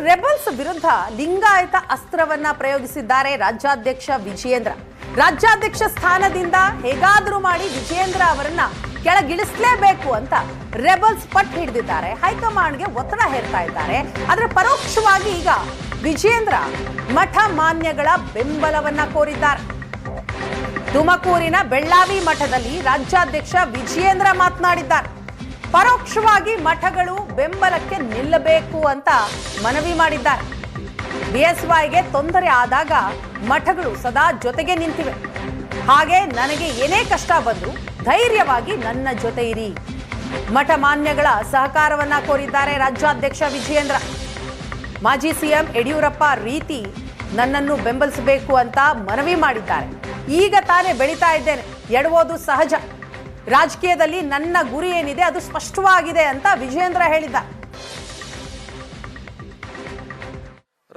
Rebels ವಿರುದ್ಧ ಲಿಂಗಾಯತ ಅಸ್ತ್ರವನ್ನ ಪ್ರಯೋಗಿಸಿದ್ದಾರೆ ರಾಜ್ಯಾಧ್ಯಕ್ಷ ವಿಜಯೇಂದ್ರ. ರಾಜ್ಯಾಧ್ಯಕ್ಷ ಸ್ಥಾನದಿಂದ ಹೇಗಾದರೂ ಮಾಡಿ ವಿಜಯೇಂದ್ರ ಅವರನ್ನ ಕೆಳಗಿಳಿಸಲೇಬೇಕು ಅಂತ ರೆಬಲ್ಸ್ ಪಟ್ಟು ಹಿಡಿದಿದ್ದಾರೆ. ಹೈಕಮಾಂಡ್ಗೆ ಒತ್ತಡ ಹೇರ್ತಾ ಇದ್ದಾರೆ. ಆದರೆ ಪರೋಕ್ಷವಾಗಿ ಈಗ ವಿಜಯೇಂದ್ರ ಮಠ ಮಾನ್ಯಗಳ ಬೆಂಬಲವನ್ನ ಕೋರಿದ್ದಾರೆ. ತುಮಕೂರಿನ ಬೆಳ್ಳಾವಿ ಮಠದಲ್ಲಿ ರಾಜ್ಯಾಧ್ಯಕ್ಷ ವಿಜಯೇಂದ್ರ ಮಾತನಾಡಿದ್ದಾರೆ. ಪರೋಕ್ಷವಾಗಿ ಮಠಗಳು ಬೆಂಬಲಕ್ಕೆ ನಿಲ್ಲಬೇಕು ಅಂತ ಮನವಿ ಮಾಡಿದ್ದಾರೆ. ಬಿಎಸ್ವೈಗೆ ತೊಂದರೆ ಆದಾಗ ಮಠಗಳು ಸದಾ ಜೊತೆಗೆ ನಿಂತಿವೆ. ಹಾಗೆ ನನಗೆ ಏನೇ ಕಷ್ಟ ಬಂದರೂ ಧೈರ್ಯವಾಗಿ ನನ್ನ ಜೊತೆ ಇರಿ. ಮಠ ಮಾನ್ಯಗಳ ಸಹಕಾರವನ್ನ ಕೋರಿದ್ದಾರೆ ರಾಜ್ಯಾಧ್ಯಕ್ಷ ವಿಜಯೇಂದ್ರ. ಮಾಜಿ ಸಿಎಂ ಯಡಿಯೂರಪ್ಪ ರೀತಿ ನನ್ನನ್ನು ಬೆಂಬಲಿಸಬೇಕು ಅಂತ ಮನವಿ ಮಾಡಿದ್ದಾರೆ. ಈಗ ತಾನೇ ಬೆಳೀತಾ ಇದ್ದೇನೆ, ಎಡವೋದು ಸಹಜ. ರಾಜಕೀಯದಲ್ಲಿ ನನ್ನ ಗುರಿ ಏನಿದೆ ಅದು ಸ್ಪಷ್ಟವಾಗಿದೆ ಅಂತ ವಿಜಯೇಂದ್ರ ಹೇಳಿದ್ದಾರೆ.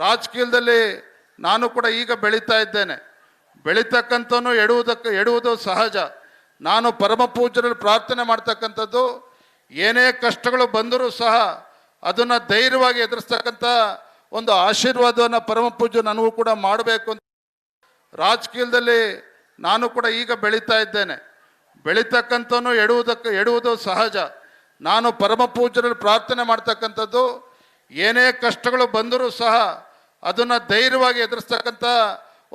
ರಾಜಕೀಯದಲ್ಲಿ ನಾನು ಕೂಡ ಈಗ ಬೆಳೀತಾ ಇದ್ದೇನೆ. ಬೆಳೀತಕ್ಕಂಥವನು ಎಡುವುದು ಸಹಜ. ನಾನು ಪರಮ ಪೂಜ್ಯರಲ್ಲಿ ಪ್ರಾರ್ಥನೆ ಮಾಡ್ತಕ್ಕಂಥದ್ದು, ಏನೇ ಕಷ್ಟಗಳು ಬಂದರೂ ಸಹ ಅದನ್ನು ಧೈರ್ಯವಾಗಿ ಎದುರಿಸ್ತಕ್ಕಂಥ ಒಂದು ಆಶೀರ್ವಾದವನ್ನು ಪರಮ ಪೂಜ್ಯ ನನಗೂ ಕೂಡ ಮಾಡಬೇಕು ಅಂತ. ರಾಜಕೀಯದಲ್ಲಿ ನಾನು ಕೂಡ ಈಗ ಬೆಳೀತಾ ಇದ್ದೇನೆ. ಬೆಳೀತಕ್ಕಂಥವನು ಎಡುವುದು ಸಹಜ. ನಾನು ಪರಮ ಪೂಜ್ಯರಲ್ಲಿ ಪ್ರಾರ್ಥನೆ ಮಾಡ್ತಕ್ಕಂಥದ್ದು, ಏನೇ ಕಷ್ಟಗಳು ಬಂದರೂ ಸಹ ಅದನ್ನು ಧೈರ್ಯವಾಗಿ ಎದುರಿಸ್ತಕ್ಕಂಥ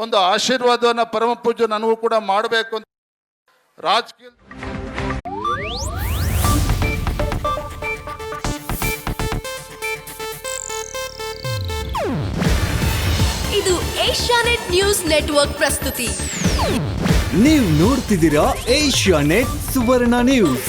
ಒಂದು ಆಶೀರ್ವಾದವನ್ನು ಪರಮ ಪೂಜ್ಯ ನನಗೂ ಕೂಡ ಮಾಡಬೇಕು ಅಂತ. ರಾಜಕೀಯ ಇದು ಏಷ್ಯಾನೆಟ್ ನ್ಯೂಸ್ ನೆಟ್ವರ್ಕ್ ಪ್ರಸ್ತುತಿ. ನೀವು ನೋಡ್ತಿದ್ದೀರಾ ಏಷ್ಯಾನೆಟ್ ಸುವರ್ಣ ನ್ಯೂಸ್.